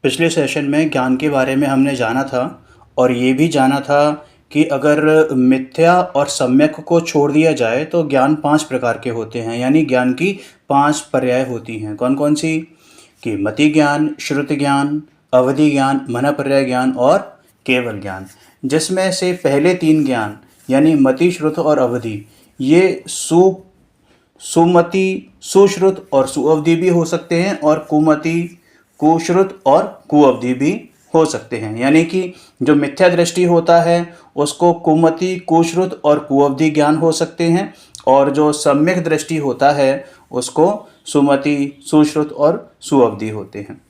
पिछले सेशन में ज्ञान के बारे में हमने जाना था और ये भी जाना था कि अगर मिथ्या और सम्यक को छोड़ दिया जाए तो ज्ञान 5 प्रकार के होते हैं, यानी ज्ञान की 5 पर्याय होती हैं। कौन कौन सी? कि मति ज्ञान, श्रुति ज्ञान, अवधि ज्ञान, मनपर्याय ज्ञान और केवल ज्ञान। जिसमें से पहले 3 ज्ञान यानी मति, श्रुत और अवधि, ये सुमति, सुश्रुत और सुअवधि भी हो सकते हैं और कुमति, कुश्रुत और कुअवधि भी हो सकते हैं। यानी कि जो मिथ्या दृष्टि होता है उसको कुमति, कुश्रुत और कुअवधि ज्ञान हो सकते हैं, और जो सम्यक दृष्टि होता है उसको सुमति, सुश्रुत और सुअवधि होते हैं।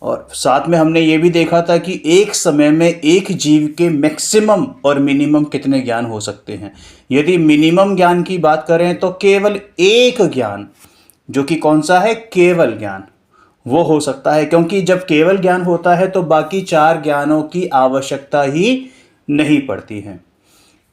और साथ में हमने ये भी देखा था कि एक समय में एक जीव के मैक्सिमम और मिनिमम कितने ज्ञान हो सकते हैं। यदि मिनिमम ज्ञान की बात करें तो केवल एक ज्ञान, जो कि कौन सा है? केवल ज्ञान, वो हो सकता है, क्योंकि जब केवल ज्ञान होता है तो बाकी 4 ज्ञानों की आवश्यकता ही नहीं पड़ती है।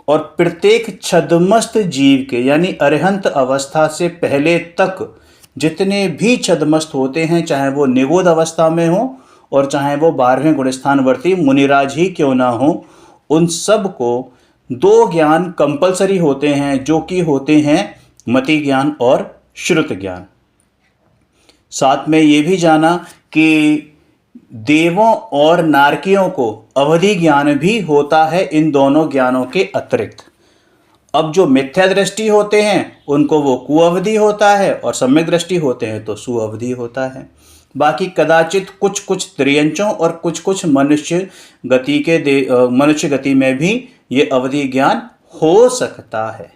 और प्रत्येक छद्मस्त जीव के यानी अरिहंत अवस्था से पहले तक जितने भी छद्मस्त होते हैं, चाहे वो निगोद अवस्था में हो और चाहे वो 12वें गुणस्थानवर्ती मुनिराज ही क्यों ना हो, उन सब को 2 ज्ञान कंपलसरी होते हैं, जो कि होते हैं मति ज्ञान और श्रुत ज्ञान। साथ में ये भी जाना कि देवों और नारकियों को अवधि ज्ञान भी होता है इन दोनों ज्ञानों के अतिरिक्त। अब जो मिथ्या दृष्टि होते हैं उनको वो कुअवधि होता है और सम्यक दृष्टि होते हैं तो सुअवधि होता है। बाकी कदाचित कुछ कुछ त्रियंचों और कुछ कुछ मनुष्य गति में भी ये अवधि ज्ञान हो सकता है।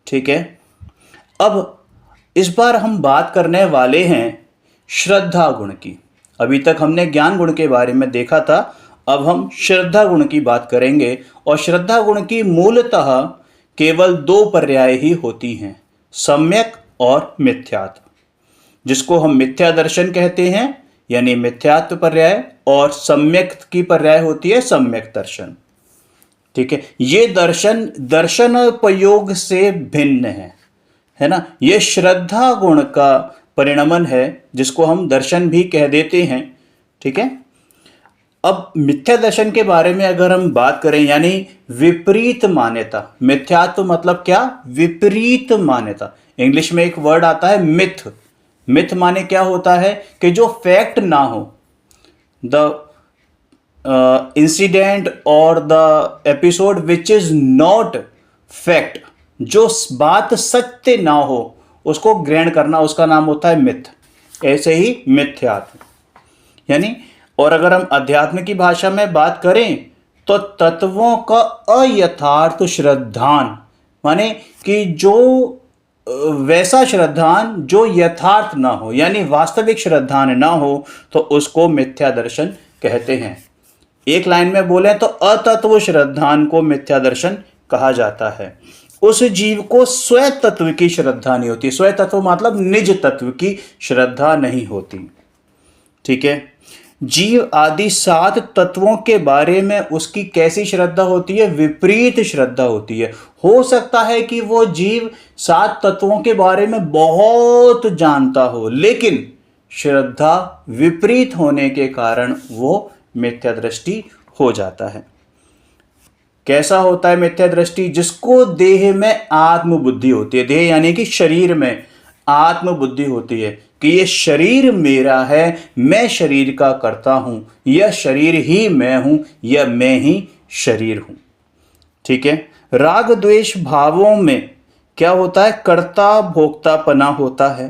ठीक है, अब इस बार हम बात करने वाले हैं श्रद्धा गुण की। अभी तक हमने ज्ञान गुण के बारे में देखा था, अब हम श्रद्धा गुण की बात करेंगे। और श्रद्धा गुण की मूलतः केवल 2 पर्याय ही होती हैं, सम्यक और मिथ्यात्व, जिसको हम मिथ्या दर्शन कहते हैं यानी मिथ्यात्व पर्याय, और सम्यक की पर्याय होती है सम्यक दर्शन। ठीक है, ये दर्शनोपयोग से भिन्न है ना। ये श्रद्धा गुण का परिणमन है, जिसको हम दर्शन भी कह देते हैं। ठीक है, अब मिथ्या दर्शन के बारे में अगर हम बात करें, यानी विपरीत मान्यता। मिथ्यात्व मतलब क्या? विपरीत मान्यता। इंग्लिश में एक वर्ड आता है मिथ। मिथ माने क्या होता है? कि जो फैक्ट ना हो, द इंसिडेंट और the episode which is not fact, जो बात सत्य ना हो उसको ग्रहण करना, उसका नाम होता है मिथ। ऐसे ही मिथ्यात्व यानी, और अगर हम अध्यात्म की भाषा में बात करें तो तत्वों का अयथार्थ श्रद्धान, माने कि जो वैसा श्रद्धान जो यथार्थ ना हो, यानी वास्तविक श्रद्धान ना हो, तो उसको मिथ्या दर्शन कहते हैं। एक लाइन में बोले तो अतत्व श्रद्धान को मिथ्या दर्शन कहा जाता है। उस जीव को स्व तत्व की श्रद्धा नहीं होती। स्व तत्व मतलब निज तत्व की श्रद्धा नहीं होती। ठीक है, जीव आदि 7 तत्वों के बारे में उसकी कैसी श्रद्धा होती है? विपरीत श्रद्धा होती है। हो सकता है कि वो जीव 7 तत्वों के बारे में बहुत जानता हो, लेकिन श्रद्धा विपरीत होने के कारण वो मिथ्या दृष्टि हो जाता है। कैसा होता है मिथ्या दृष्टि? जिसको देह में आत्मबुद्धि होती है, देह यानी कि शरीर में आत्मबुद्धि होती है कि ये शरीर मेरा है, मैं शरीर का करता हूं, यह शरीर ही मैं हूं, यह मैं ही शरीर हूं। ठीक है, राग द्वेष भावों में क्या होता है? कर्ता भोक्तापना होता है।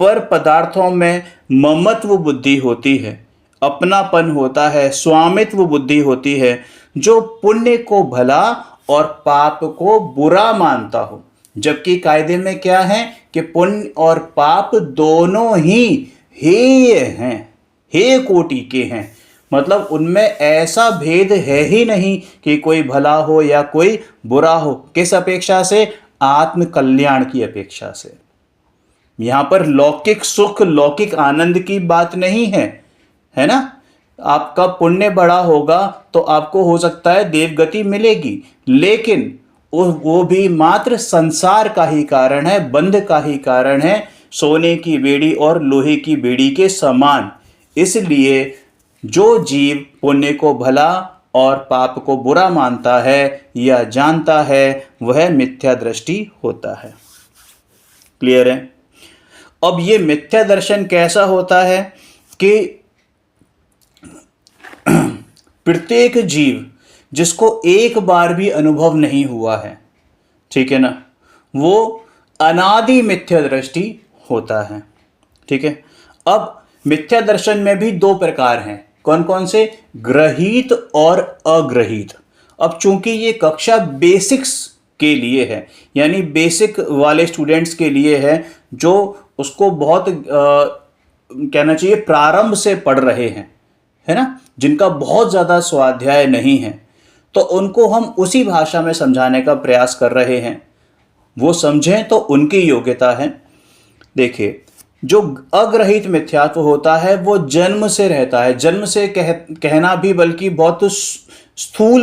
पर पदार्थों में ममत्व बुद्धि होती है, अपनापन होता है, स्वामित्व बुद्धि होती है। जो पुण्य को भला और पाप को बुरा मानता हो, जबकि कायदे में क्या है कि पुण्य और पाप दोनों ही हेय हैं, हेय कोटि के हैं। मतलब उनमें ऐसा भेद है ही नहीं कि कोई भला हो या कोई बुरा हो। किस अपेक्षा से? आत्म कल्याण की अपेक्षा से। यहां पर लौकिक सुख, लौकिक आनंद की बात नहीं है ना। आपका पुण्य बड़ा होगा तो आपको हो सकता है देवगति मिलेगी, लेकिन वो भी मात्र संसार का ही कारण है, बंध का ही कारण है, सोने की बेड़ी और लोहे की बेड़ी के समान। इसलिए जो जीव पुण्य को भला और पाप को बुरा मानता है या जानता है वह मिथ्या दृष्टि होता है। क्लियर है? अब ये मिथ्या दर्शन कैसा होता है कि प्रत्येक जीव जिसको एक बार भी अनुभव नहीं हुआ है, ठीक है ना, वो अनादि मिथ्या दृष्टि होता है। ठीक है। अब मिथ्या दर्शन में भी दो प्रकार हैं। कौन कौन से? ग्रहित और अग्रहित। अब चूंकि ये कक्षा बेसिक्स के लिए है, यानी बेसिक वाले स्टूडेंट्स के लिए है, जो उसको बहुत कहना चाहिए प्रारंभ से पढ़ रहे हैं, है ना, जिनका बहुत ज़्यादा स्वाध्याय नहीं है, तो उनको हम उसी भाषा में समझाने का प्रयास कर रहे हैं। वो समझें तो उनकी योग्यता है। देखिए, जो अग्रहित मिथ्यात्व होता है वो जन्म से रहता है। जन्म से कहना भी बल्कि बहुत स्थूल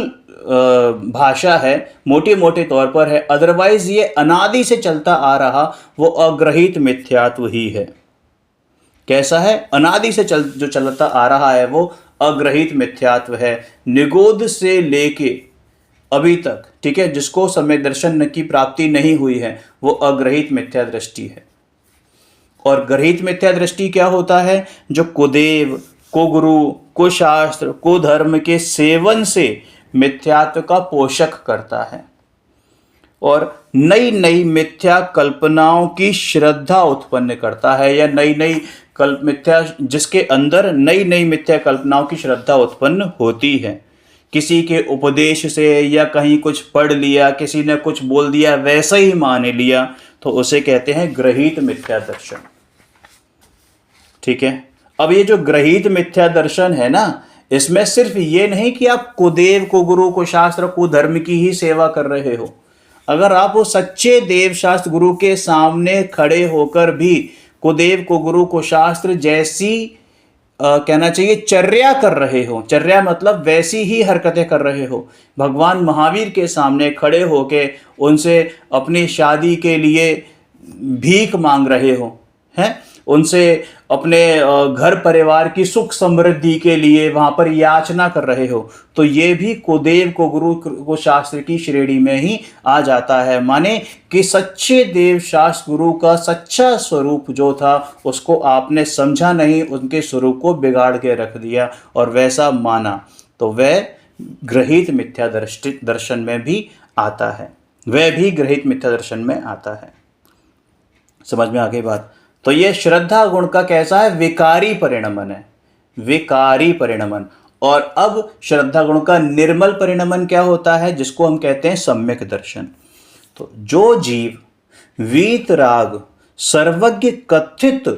भाषा है, मोटे मोटे तौर पर है। अदरवाइज ये अनादि से चलता आ रहा वो अग्रहित मिथ्यात्व ही है। कैसा है? अनादि से जो चलता आ रहा है वो अग्रहित मिथ्यात्व है, निगोध से लेके अभी तक। ठीक है, जिसको सम्यक दर्शन की प्राप्ति नहीं हुई है वो अग्रहित मिथ्या दृष्टि है। और ग्रहित मिथ्या दृष्टि क्या होता है? जो कुदेव, कुगुरु, कुशास्त्र, कुधर्म के सेवन से मिथ्यात्व का पोषक करता है और नई नई मिथ्या कल्पनाओं की श्रद्धा उत्पन्न करता है, या नई नई मिथ्या, जिसके अंदर नई नई मिथ्या कल्पनाओं की श्रद्धा उत्पन्न होती है। किसी के उपदेश से या कहीं कुछ पढ़ लिया, किसी ने कुछ बोल दिया वैसा ही मान लिया, तो उसे कहते हैं ग्रहित मिथ्या दर्शन। ठीक है। अब ये जो ग्रहित मिथ्या दर्शन है ना, इसमें सिर्फ ये नहीं कि आप कुदेव, कुगुरु, कुशास्त्र, कुधर्म की ही सेवा कर रहे हो। अगर आप वो सच्चे देव शास्त्र गुरु के सामने खड़े होकर भी कुदेव, कुगुरु, कुशास्त्र जैसी कहना चाहिए चर्या कर रहे हो, चर्या मतलब वैसी ही हरकतें कर रहे हो, भगवान महावीर के सामने खड़े होके उनसे अपनी शादी के लिए भीख मांग रहे हो, हैं, उनसे अपने घर परिवार की सुख समृद्धि के लिए वहाँ पर याचना कर रहे हो, तो ये भी कुदेव, कुगुरु, कुशास्त्र की श्रेणी में ही आ जाता है। माने कि सच्चे देव शास्त्र गुरु का सच्चा स्वरूप जो था उसको आपने समझा नहीं, उनके स्वरूप को बिगाड़ के रख दिया और वैसा माना, तो वह ग्रहित मिथ्या दर्शन में भी आता है। वह भी ग्रहित मिथ्या दर्शन में आता है। समझ में आ गई बात? तो ये श्रद्धा गुण का कैसा है? विकारी परिणमन है, विकारी परिणमन। और अब श्रद्धा गुण का निर्मल परिणमन क्या होता है? जिसको हम कहते हैं सम्यक दर्शन। तो जो जीव वीतराग सर्वज्ञ कथित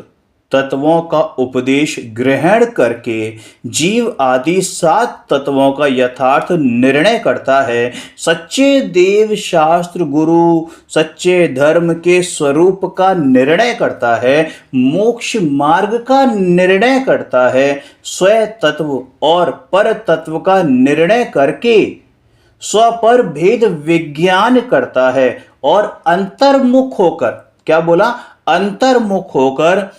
तत्वों का उपदेश ग्रहण करके जीव आदि 7 तत्वों का यथार्थ निर्णय करता है, सच्चे देव शास्त्र गुरु सच्चे धर्म के स्वरूप का निर्णय करता है, मोक्ष मार्ग का निर्णय करता है, स्व तत्व और पर तत्व का निर्णय करके स्व पर भेद विज्ञान करता है और अंतर्मुख होकर, क्या बोला? अंतर्मुख होकर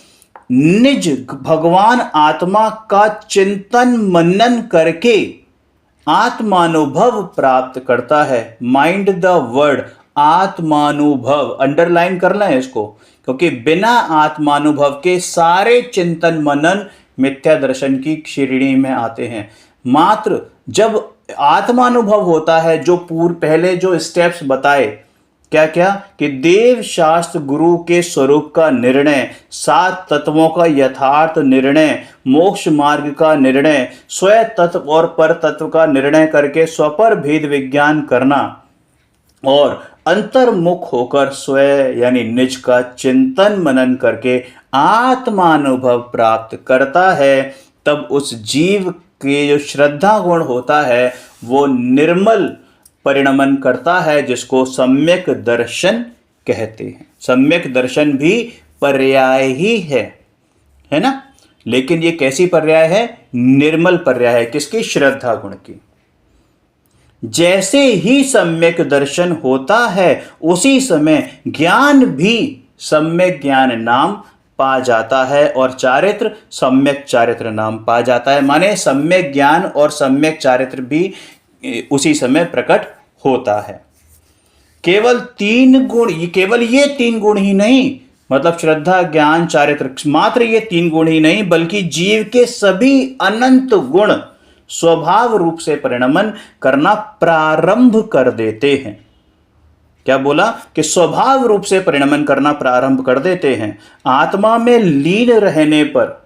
निज भगवान आत्मा का चिंतन मनन करके आत्मानुभव प्राप्त करता है। माइंड द वर्ड आत्मानुभव, अंडरलाइन कर लें इसको, क्योंकि बिना आत्मानुभव के सारे चिंतन मनन मिथ्या दर्शन की श्रेणी में आते हैं। मात्र जब आत्मानुभव होता है, जो पहले जो स्टेप्स बताए, क्या क्या, कि देव शास्त्र गुरु के स्वरूप का निर्णय, 7 तत्वों का यथार्थ निर्णय, मोक्ष मार्ग का निर्णय, स्व तत्व और पर तत्व का निर्णय करके स्वपर भेद विज्ञान करना और अंतर्मुख होकर स्व यानी निज का चिंतन मनन करके आत्मानुभव प्राप्त करता है, तब उस जीव के जो श्रद्धा गुण होता है वो निर्मल परिणमन करता है, जिसको सम्यक दर्शन कहते हैं। सम्यक दर्शन भी पर्याय ही है ना? लेकिन ये कैसी पर्याय है? निर्मल पर्याय है। किसकी? श्रद्धा गुण की। जैसे ही सम्यक दर्शन होता है उसी समय ज्ञान भी सम्यक ज्ञान नाम पा जाता है और चारित्र सम्यक चारित्र नाम पा जाता है। माने सम्यक ज्ञान और सम्यक चारित्र भी उसी समय प्रकट होता है। केवल तीन गुण, केवल ये तीन गुण ही नहीं, मतलब श्रद्धा ज्ञान चारित्र, मात्र ये तीन गुण ही नहीं बल्कि जीव के सभी अनंत गुण स्वभाव रूप से परिणमन करना प्रारंभ कर देते हैं। क्या बोला कि स्वभाव रूप से परिणमन करना प्रारंभ कर देते हैं। आत्मा में लीन रहने पर,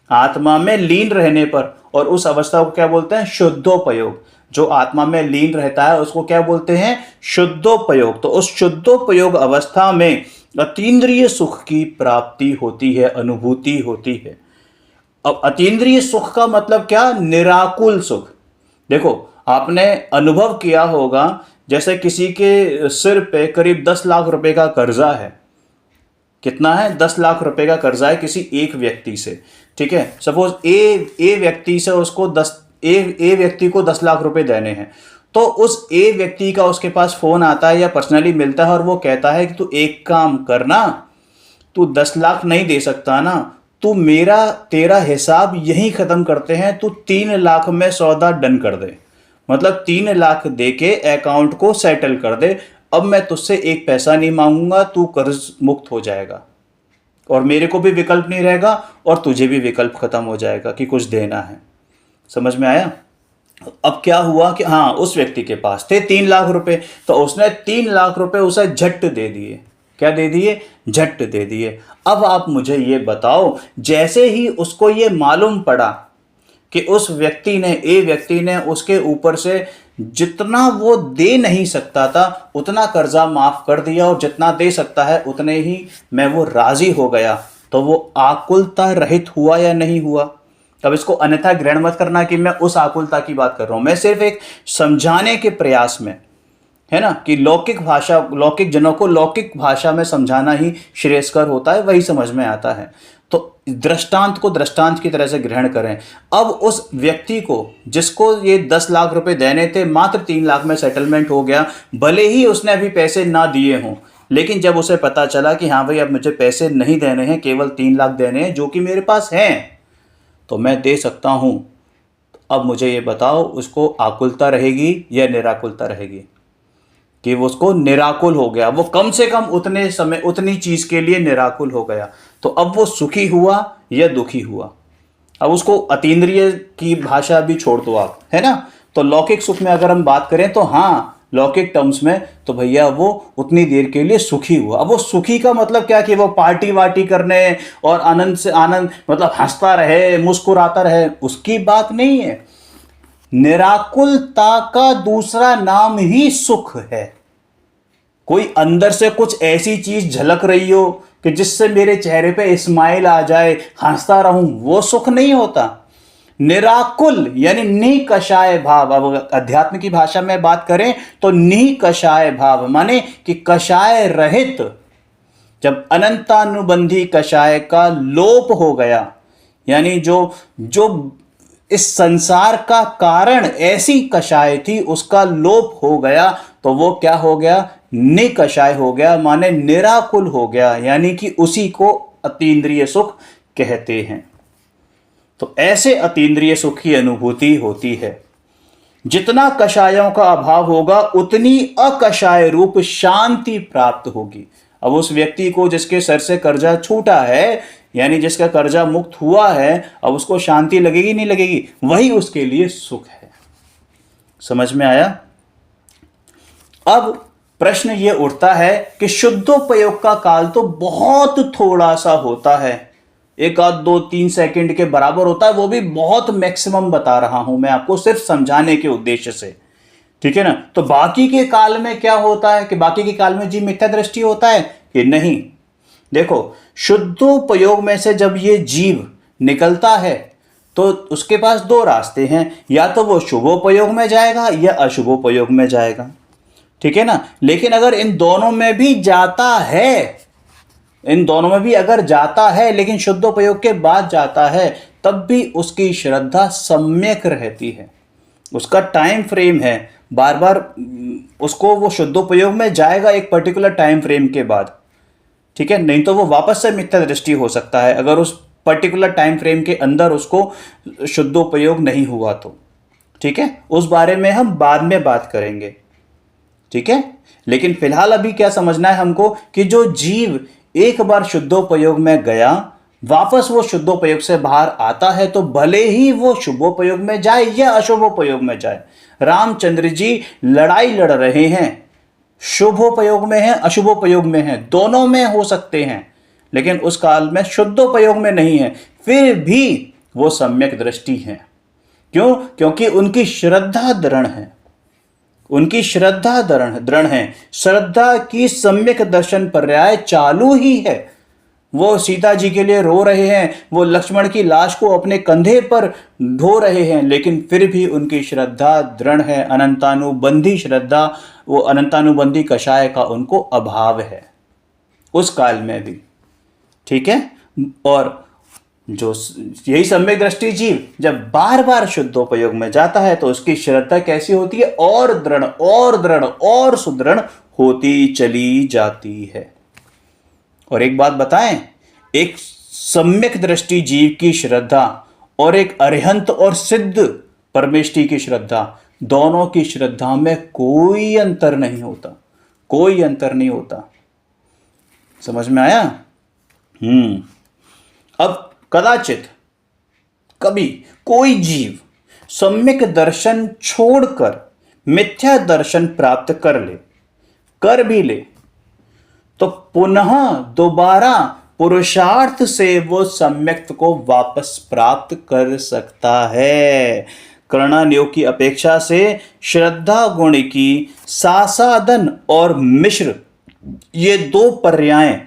आत्मा में लीन रहने पर, और उस अवस्था को क्या बोलते हैं? शुद्धोपयोग। जो आत्मा में लीन रहता है उसको क्या बोलते हैं? शुद्धोपयोग। तो उस शुद्धोपयोग अवस्था में अतीन्द्रिय सुख की प्राप्ति होती है, अनुभूति होती है। अब अतीन्द्रिय सुख का मतलब क्या? निराकुल सुख। देखो, आपने अनुभव किया होगा, जैसे किसी के सिर पे करीब 10 लाख रुपए का कर्जा है। कितना है? 10 लाख रुपए का कर्जा है किसी एक व्यक्ति से। ठीक है, सपोज ए व्यक्ति से उसको ए व्यक्ति को 10 लाख रुपए देने हैं। तो उस ए व्यक्ति का उसके पास फोन आता है या पर्सनली मिलता है और वो कहता है कि तू एक काम करना, तू 10 लाख नहीं दे सकता ना, तू तेरा हिसाब यहीं खत्म करते हैं, तू 3 लाख में सौदा डन कर दे। मतलब 3 लाख दे के अकाउंट को सेटल कर दे, अब मैं तुझसे एक पैसा नहीं मांगूंगा, तू कर्ज मुक्त हो जाएगा और मेरे को भी विकल्प नहीं रहेगा और तुझे भी विकल्प खत्म हो जाएगा कि कुछ देना है। समझ में आया? अब क्या हुआ कि हाँ, उस व्यक्ति के पास थे 3 लाख रुपए, तो उसने 3 लाख रुपए उसे झट दे दिए। क्या दे दिए? झट दे दिए। अब आप मुझे ये बताओ, जैसे ही उसको ये मालूम पड़ा कि उस व्यक्ति ने, ए व्यक्ति ने उसके ऊपर से जितना वो दे नहीं सकता था उतना कर्जा माफ कर दिया और जितना दे सकता है उतने ही में वो राजी हो गया, तो वो आकुलता रहित हुआ या नहीं हुआ? अब इसको अन्यथा ग्रहण मत करना कि मैं उस आकुलता की बात कर रहा हूं, मैं सिर्फ एक समझाने के प्रयास में, है ना, कि लौकिक जनों को लौकिक भाषा में समझाना ही श्रेयस्कर होता है, वही समझ में आता है। तो दृष्टांत को दृष्टांत की तरह से ग्रहण करें। अब उस व्यक्ति को, जिसको ये 10 लाख रुपए देने थे, मात्र 3 लाख में सेटलमेंट हो गया। भले ही उसने अभी पैसे ना दिए हों, लेकिन जब उसे पता चला कि हाँ भाई अब मुझे पैसे नहीं देने हैं, केवल 3 लाख देने हैं जो कि मेरे पास हैं, तो मैं दे सकता हूं। अब मुझे ये बताओ, उसको आकुलता रहेगी या निराकुलता रहेगी? कि वो उसको निराकुल हो गया, वो कम से कम उतने समय उतनी चीज के लिए निराकुल हो गया। तो अब वो सुखी हुआ या दुखी हुआ? अब उसको अतीन्द्रिय की भाषा भी छोड़ दो आप, है ना। तो लौकिक सुख में अगर हम बात करें तो हाँ, लौकिक टर्म्स में तो भैया वो उतनी देर के लिए सुखी हुआ। अब वो सुखी का मतलब क्या कि वो पार्टी वार्टी करने और आनंद से आनंद, मतलब हंसता रहे, मुस्कुराता रहे, उसकी बात नहीं है। निराकुलता का दूसरा नाम ही सुख है। कोई अंदर से कुछ ऐसी चीज झलक रही हो कि जिससे मेरे चेहरे पे स्माइल आ जाए, हंसता रहूं, वो सुख नहीं होता। निराकुल यानी निकषाय भाव। अब अध्यात्म की भाषा में बात करें तो निकषाय भाव माने कि कषाय रहित। जब अनंतानुबंधी कषाय का लोप हो गया, यानी जो इस संसार का कारण ऐसी कषाय थी उसका लोप हो गया, तो वो क्या हो गया? निकषाय हो गया, माने निराकुल हो गया, यानी कि उसी को अतीन्द्रिय सुख कहते हैं। तो ऐसे अतीन्द्रिय सुख की अनुभूति होती है। जितना कषायों का अभाव होगा उतनी अकषाय रूप शांति प्राप्त होगी। अब उस व्यक्ति को जिसके सर से कर्जा छूटा है, यानी जिसका कर्जा मुक्त हुआ है, अब उसको शांति लगेगी नहीं लगेगी? वही उसके लिए सुख है। समझ में आया? अब प्रश्न ये उठता है कि शुद्धोपयोग का काल तो बहुत थोड़ा सा होता है, 1 आध 2 3 सेकंड के बराबर होता है, वो भी बहुत मैक्सिमम बता रहा हूं मैं आपको सिर्फ समझाने के उद्देश्य से, ठीक है ना। तो बाकी के काल में क्या होता है कि बाकी के काल में जी मिथ्या दृष्टि होता है कि नहीं? देखो, शुद्धोपयोग में से जब ये जीव निकलता है तो उसके पास 2 रास्ते हैं, या तो वो शुभोपयोग में जाएगा या अशुभोपयोग में जाएगा, ठीक है ना। लेकिन अगर इन दोनों में भी जाता है, इन दोनों में भी अगर जाता है लेकिन शुद्धोपयोग के बाद जाता है, तब भी उसकी श्रद्धा सम्यक रहती है। उसका टाइम फ्रेम है, बार बार उसको वो शुद्धोपयोग में जाएगा एक पर्टिकुलर टाइम फ्रेम के बाद, ठीक है, नहीं तो वो वापस से मिथ्या दृष्टि हो सकता है अगर उस पर्टिकुलर टाइम फ्रेम के अंदर उसको शुद्धोपयोग नहीं हुआ तो। ठीक है, उस बारे में हम बाद में बात करेंगे। ठीक है, लेकिन फिलहाल अभी क्या समझना है हमको कि जो जीव एक बार शुद्धोपयोग में गया, वापस वो शुद्धोपयोग से बाहर आता है, तो भले ही वो शुभोपयोग में जाए या अशुभोपयोग में जाए। रामचंद्र जी लड़ाई लड़ रहे हैं, शुभोपयोग में है अशुभोपयोग में है, दोनों में हो सकते हैं, लेकिन उस काल में शुद्धोपयोग में नहीं है, फिर भी वो सम्यक दृष्टि है। क्यों? क्योंकि उनकी श्रद्धा दृढ़ है, उनकी श्रद्धा दृढ़ है। श्रद्धा की सम्यक दर्शन पर्याय चालू ही है। वो सीता जी के लिए रो रहे हैं, वो लक्ष्मण की लाश को अपने कंधे पर ढो रहे हैं, लेकिन फिर भी उनकी श्रद्धा दृढ़ है, अनंतानुबंधी श्रद्धा, वो अनंतानुबंधी कषाय का उनको अभाव है उस काल में भी। ठीक है, और जो यही सम्यक दृष्टि जीव जब बार बार शुद्धोपयोग में जाता है तो उसकी श्रद्धा कैसी होती है? और दृढ़ और दृढ़ और सुदृढ़ होती चली जाती है। और एक बात बताएं, एक सम्यक दृष्टि जीव की श्रद्धा और एक अरिहंत और सिद्ध परमेष्टि की श्रद्धा, दोनों की श्रद्धा में कोई अंतर नहीं होता, कोई अंतर नहीं होता। समझ में आया? अब कदाचित कभी कोई जीव सम्यक दर्शन छोड़कर मिथ्या दर्शन प्राप्त कर भी ले, तो पुनः दोबारा पुरुषार्थ से वो सम्यक्त को वापस प्राप्त कर सकता है। कर्णन योग की अपेक्षा से श्रद्धा गुण की सासादन और मिश्र, ये दो पर्याय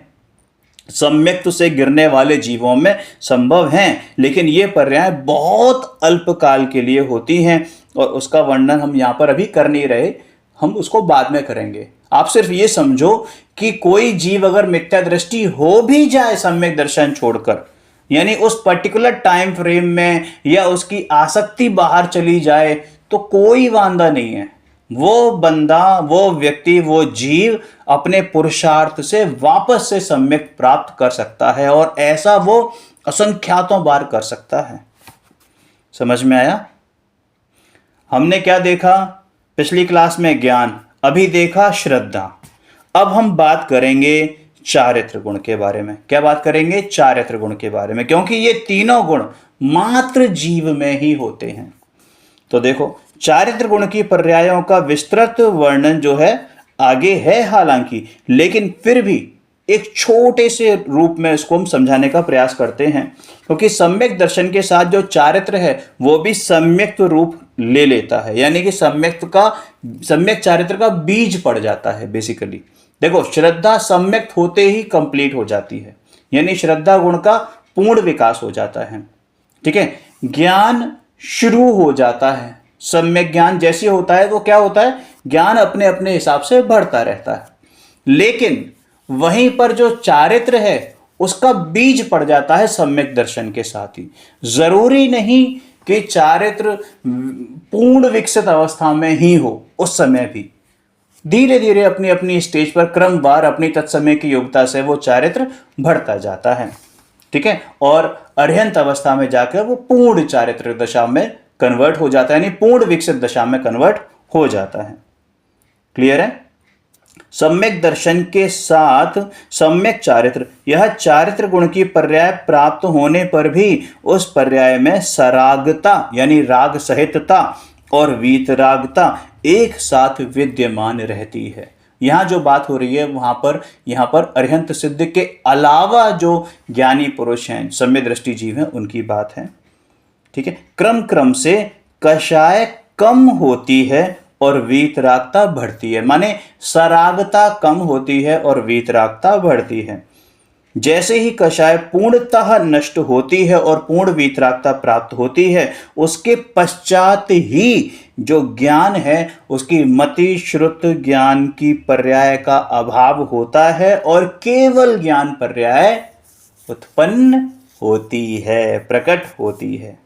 सम्यक्त से गिरने वाले जीवों में संभव हैं, लेकिन ये पर्याय बहुत अल्पकाल के लिए होती हैं, और उसका वर्णन हम यहाँ पर अभी कर नहीं रहे, हम उसको बाद में करेंगे। आप सिर्फ ये समझो कि कोई जीव अगर मिथ्या दृष्टि हो भी जाए सम्यक दर्शन छोड़कर, यानी उस पर्टिकुलर टाइम फ्रेम में, या उसकी आसक्ति बाहर चली जाए, तो कोई वांदा नहीं है। वो बंदा, वो व्यक्ति, वो जीव अपने पुरुषार्थ से वापस से सम्यक प्राप्त कर सकता है, और ऐसा वो असंख्यातों बार कर सकता है। समझ में आया? हमने क्या देखा पिछली क्लास में? ज्ञान। अभी देखा श्रद्धा। अब हम बात करेंगे चारित्र गुण के बारे में। क्या बात करेंगे? चारित्र गुण के बारे में, क्योंकि ये तीनों गुण मात्र जीव में ही होते हैं। तो देखो, चारित्र गुण की पर्यायों का विस्तृत वर्णन जो है आगे है हालांकि, लेकिन फिर भी एक छोटे से रूप में इसको हम समझाने का प्रयास करते हैं, क्योंकि सम्यक दर्शन के साथ जो चारित्र है वो भी सम्यक रूप ले लेता है, यानी कि सम्यक चारित्र का बीज पड़ जाता है बेसिकली। देखो, श्रद्धा सम्यक होते ही कंप्लीट हो जाती है, यानी श्रद्धा गुण का पूर्ण विकास हो जाता है। ठीक है, ज्ञान शुरू हो जाता है। सम्यक ज्ञान जैसे होता है तो क्या होता है? ज्ञान अपने अपने हिसाब से बढ़ता रहता है, लेकिन वहीं पर जो चारित्र है उसका बीज पड़ जाता है सम्यक दर्शन के साथ ही। जरूरी नहीं कि चारित्र पूर्ण विकसित अवस्था में ही हो, उस समय भी धीरे धीरे अपनी अपनी स्टेज पर क्रमवार अपनी तत्समय की योग्यता से वो चारित्र बढ़ता जाता है। ठीक है, और अरिहंत अवस्था में जाकर वो पूर्ण चारित्र दशा में कन्वर्ट हो जाता है, यानी पूर्ण विकसित दशा में कन्वर्ट हो जाता है। क्लियर है? सम्यक दर्शन के साथ सम्यक चारित्र, यह चारित्र गुण की पर्याय प्राप्त होने पर भी उस पर्याय में सरागता यानी राग सहितता और वीतरागता एक साथ विद्यमान रहती है। यहां जो बात हो रही है यहां पर अरिहंत सिद्ध के अलावा जो ज्ञानी पुरुष हैं, सम्यक दृष्टि जीव हैं, उनकी बात है। ठीक है, क्रम क्रम से कषाय कम होती है और वीतरागता बढ़ती है, माने सरागता कम होती है और वीतरागता बढ़ती है। जैसे ही कषाय पूर्णतः नष्ट होती है और पूर्ण वीतरागता प्राप्त होती है, उसके पश्चात ही जो ज्ञान है उसकी मति श्रुत ज्ञान की पर्याय का अभाव होता है और केवल ज्ञान पर्याय उत्पन्न होती है, प्रकट होती है।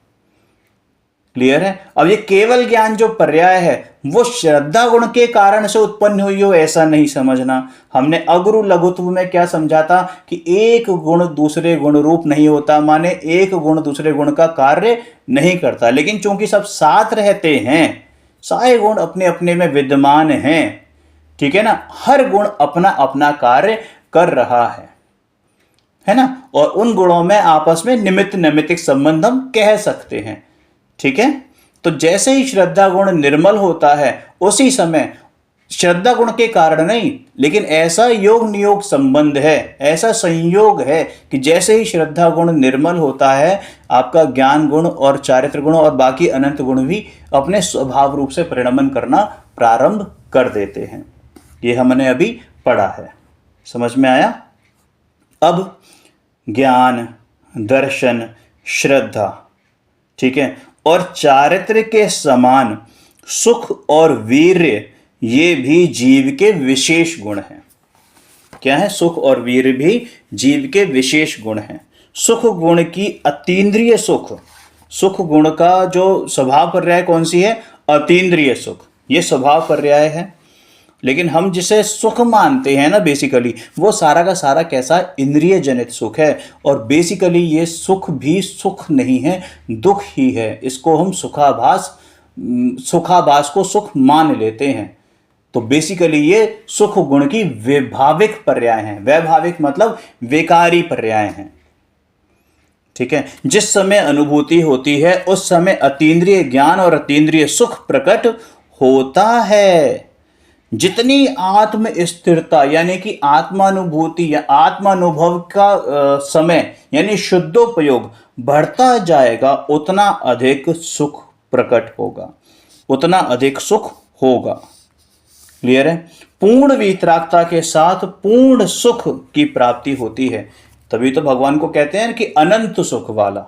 क्लियर है? अब ये केवल ज्ञान जो पर्याय है वो श्रद्धा गुण के कारण से उत्पन्न हुई हो ऐसा नहीं समझना। हमने अगुरु लघुत्व में क्या समझा था कि एक गुण दूसरे गुण रूप नहीं होता, माने एक गुण दूसरे गुण का कार्य नहीं करता, लेकिन चूंकि सब साथ रहते हैं, सारे गुण अपने अपने में विद्यमान हैं, ठीक है ना, हर गुण अपना अपना कार्य कर रहा है ना, और उन गुणों में आपस में निमित्त नैमित्तिक संबंध हम कह सकते हैं, ठीक है। तो जैसे ही श्रद्धा गुण निर्मल होता है उसी समय श्रद्धा गुण के कारण नहीं, लेकिन ऐसा योग नियोग संबंध है, ऐसा संयोग है कि जैसे ही श्रद्धा गुण निर्मल होता है, आपका ज्ञान गुण और चारित्र गुण और बाकी अनंत गुण भी अपने स्वभाव रूप से परिणमन करना प्रारंभ कर देते हैं। ये हमने अभी पढ़ा है, समझ में आया। अब ज्ञान, दर्शन, श्रद्धा, ठीक है, और चारित्र के समान सुख और वीर्य, ये भी जीव के विशेष गुण हैं। क्या है? सुख और वीर्य भी जीव के विशेष गुण हैं। सुख गुण की अतीन्द्रिय सुख, सुख गुण का जो स्वभाव पर्याय कौन सी है? अतीन्द्रिय सुख, ये स्वभाव पर्याय है। लेकिन हम जिसे सुख मानते हैं ना, बेसिकली वो सारा का सारा कैसा? इंद्रिय जनित सुख है। और बेसिकली ये सुख भी सुख नहीं है, दुख ही है। इसको हम सुखाभास को सुख मान लेते हैं। तो बेसिकली ये सुख गुण की वैभाविक पर्याय हैं। वैभाविक मतलब विकारी पर्याय हैं, ठीक है। जिस समय अनुभूति होती है उस समय अतीन्द्रिय ज्ञान और अतीन्द्रिय सुख प्रकट होता है। जितनी आत्म स्थिरता यानी कि आत्मानुभूति या आत्मानुभव का समय यानी शुद्धोपयोग बढ़ता जाएगा, उतना अधिक सुख प्रकट होगा, उतना अधिक सुख होगा। क्लियर है? पूर्ण वीतरागता के साथ पूर्ण सुख की प्राप्ति होती है। तभी तो भगवान को कहते हैं कि अनंत सुख वाला।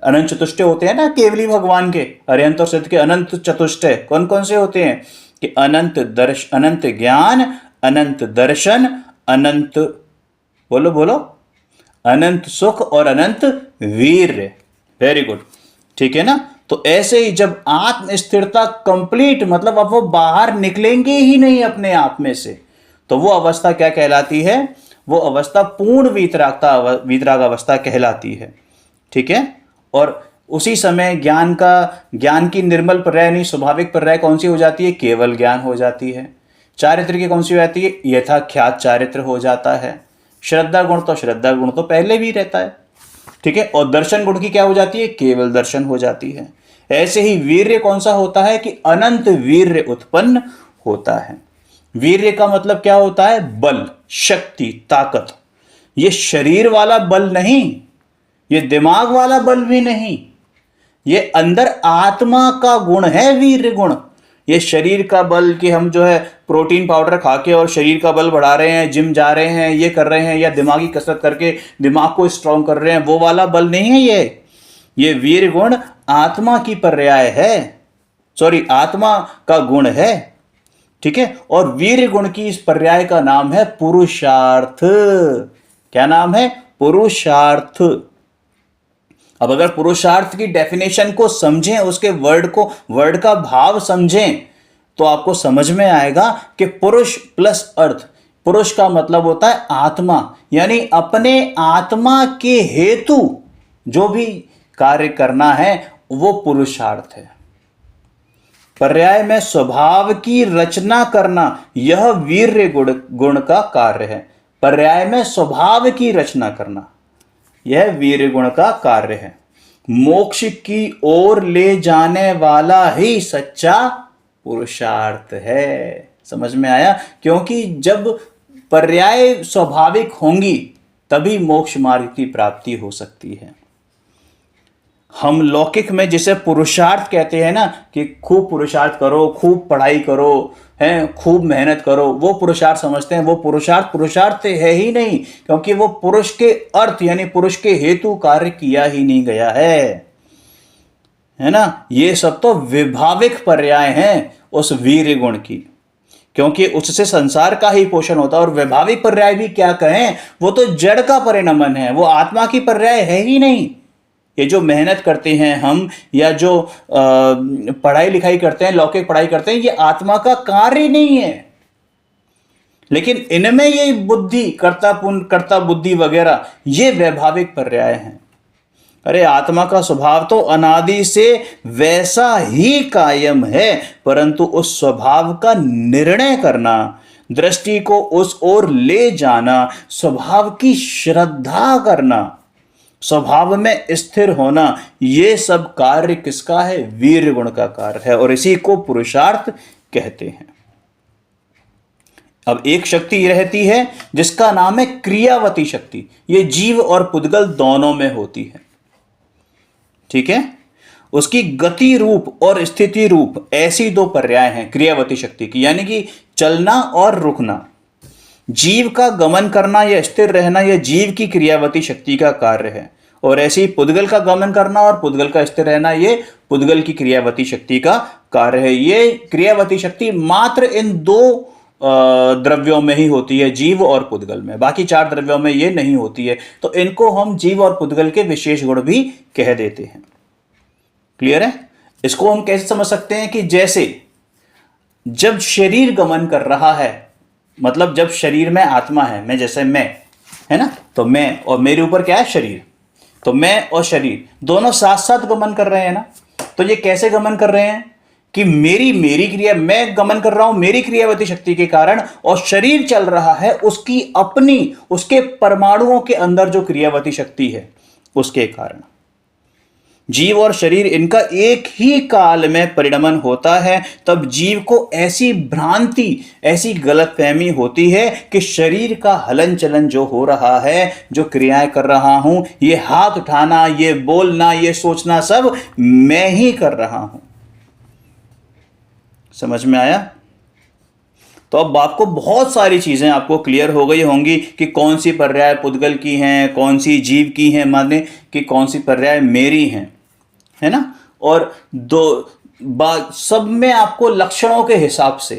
अनंत चतुष्टय होते हैं ना केवली भगवान के, अरिहंत और सिद्ध के अनंत चतुष्टय कौन कौन से होते हैं? कि अनंत ज्ञान, अनंत दर्शन, अनंत बोलो अनंत सुख और अनंत वीर्य। वेरी गुड, ठीक है ना। तो ऐसे ही जब आत्म स्थिरता कंप्लीट, मतलब अब वो बाहर निकलेंगे ही नहीं अपने आप में से, तो वो अवस्था क्या कहलाती है? वो अवस्था पूर्ण वीतराग अवस्था कहलाती है, ठीक है। और उसी समय ज्ञान की निर्मल पर्याय नहीं, स्वाभाविक पर्याय कौन सी हो जाती है? केवल ज्ञान हो जाती है। चारित्र की कौन सी हो जाती है? यथाख्यात चारित्र हो जाता है। श्रद्धा गुण तो पहले भी रहता है, ठीक है। और दर्शन गुण की क्या हो जाती है? केवल दर्शन हो जाती है। ऐसे ही वीर्य कौन सा होता है? कि अनंत वीर्य उत्पन्न होता है। वीर्य का मतलब क्या होता है? बल, शक्ति, ताकत। ये शरीर वाला बल नहीं, ये दिमाग वाला बल भी नहीं, ये अंदर आत्मा का गुण है वीर्य गुण। ये शरीर का बल कि हम जो है प्रोटीन पाउडर खा के और शरीर का बल बढ़ा रहे हैं, जिम जा रहे हैं, ये कर रहे हैं, या दिमागी कसरत करके दिमाग को स्ट्रांग कर रहे हैं, वो वाला बल नहीं है ये वीर्य गुण आत्मा की पर्याय है, आत्मा का गुण है, ठीक है। और वीर्य गुण की इस पर्याय का नाम है पुरुषार्थ। क्या नाम है? पुरुषार्थ। अब अगर पुरुषार्थ की डेफिनेशन को समझें, उसके वर्ड का भाव समझें, तो आपको समझ में आएगा कि पुरुष प्लस अर्थ, पुरुष का मतलब होता है आत्मा, यानी अपने आत्मा के हेतु जो भी कार्य करना है वो पुरुषार्थ है। पर्याय में स्वभाव की रचना करना, यह वीर्य गुण का कार्य है। पर्याय में स्वभाव की रचना करना, यह वीर्य गुण का कार्य है। मोक्ष की ओर ले जाने वाला ही सच्चा पुरुषार्थ है। समझ में आया? क्योंकि जब पर्याय स्वाभाविक होंगी तभी मोक्ष मार्ग की प्राप्ति हो सकती है। हम लौकिक में जिसे पुरुषार्थ कहते हैं ना, कि खूब पुरुषार्थ करो, खूब पढ़ाई करो, हैं, खूब मेहनत करो, वो पुरुषार्थ समझते हैं। वो पुरुषार्थ है ही नहीं, क्योंकि वो पुरुष के अर्थ यानी पुरुष के हेतु कार्य किया ही नहीं गया है ना। ये सब तो विभाविक पर्याय हैं उस वीर्य गुण की, क्योंकि उससे संसार का ही पोषण होता है। और वैभाविक पर्याय भी क्या कहें, वो तो जड़ का परिणमन है, वो आत्मा की पर्याय है ही नहीं। ये जो मेहनत करते हैं हम, या जो पढ़ाई लिखाई करते हैं, लौकिक पढ़ाई करते हैं, ये आत्मा का कार्य नहीं है। लेकिन इनमें ये बुद्धि, कर्ता बुद्धि वगैरह, ये वैभाविक पर्याय हैं। अरे आत्मा का स्वभाव तो अनादि से वैसा ही कायम है, परंतु उस स्वभाव का निर्णय करना, दृष्टि को उस ओर ले जाना, स्वभाव की श्रद्धा करना, स्वभाव में स्थिर होना, ये सब कार्य किसका है? वीर गुण का कार्य है, और इसी को पुरुषार्थ कहते हैं। अब एक शक्ति रहती है जिसका नाम है क्रियावती शक्ति। ये जीव और पुद्गल दोनों में होती है, ठीक है। उसकी गति रूप और स्थिति रूप ऐसी दो पर्याय हैं क्रियावती शक्ति की, यानी कि चलना और रुकना। जीव का गमन करना या स्थिर रहना, यह जीव की क्रियावती शक्ति का कार्य है, और ऐसे ही पुद्गल का गमन करना और पुद्गल का स्थिर रहना, ये पुद्गल की क्रियावती शक्ति का कार्य है। ये क्रियावती शक्ति मात्र इन दो द्रव्यों में ही होती है, जीव और पुद्गल में। बाकी चार द्रव्यों में ये नहीं होती है, तो इनको हम जीव और पुद्गल के विशेष गुण भी कह देते हैं। क्लियर है? इसको हम कैसे समझ सकते हैं कि जैसे जब शरीर गमन कर रहा है, मतलब जब शरीर में आत्मा है, मैं जैसे मैं है ना, तो मैं और मेरे ऊपर क्या है? शरीर। तो मैं और शरीर दोनों साथ साथ गमन कर रहे हैं ना। तो ये कैसे गमन कर रहे हैं कि मेरी क्रिया, मैं गमन कर रहा हूं मेरी क्रियावती शक्ति के कारण, और शरीर चल रहा है उसकी अपनी, उसके परमाणुओं के अंदर जो क्रियावती शक्ति है उसके कारण। जीव और शरीर इनका एक ही काल में परिणमन होता है, तब जीव को ऐसी भ्रांति, ऐसी गलतफहमी होती है कि शरीर का हलन चलन जो हो रहा है, जो क्रियाएं कर रहा हूं, ये हाथ उठाना, ये बोलना, ये सोचना, सब मैं ही कर रहा हूं। समझ में आया? तो अब आपको बहुत सारी चीजें आपको क्लियर हो गई होंगी कि कौन सी पर्याय पुद्गल की हैं, कौन सी जीव की हैं, माने कि कौन सी पर्याय मेरी हैं, है ना। और सब में आपको लक्षणों के हिसाब से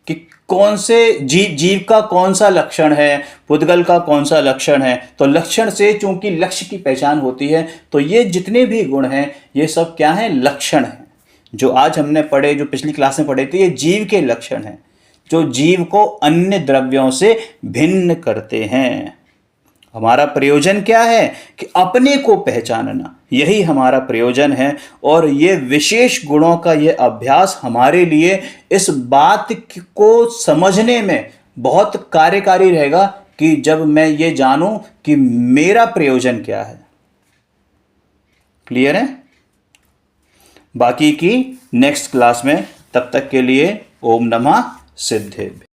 कि कौन से जीव का कौन सा लक्षण है, पुद्गल का कौन सा लक्षण है, तो लक्षण से चूंकि लक्ष्य की पहचान होती है, तो ये जितने भी गुण हैं ये सब क्या हैं? लक्षण हैं। जो आज हमने पढ़े, जो पिछली क्लास में पढ़े थे, ये जीव के लक्षण हैं जो जीव को अन्य द्रव्यों से भिन्न करते हैं। हमारा प्रयोजन क्या है? कि अपने को पहचानना, यही हमारा प्रयोजन है। और ये विशेष गुणों का ये अभ्यास हमारे लिए इस बात को समझने में बहुत कार्यकारी रहेगा कि जब मैं ये जानूं कि मेरा प्रयोजन क्या है। क्लियर है? बाकी की नेक्स्ट क्लास में। तब तक के लिए ओम नमः सिद्धेभ्य।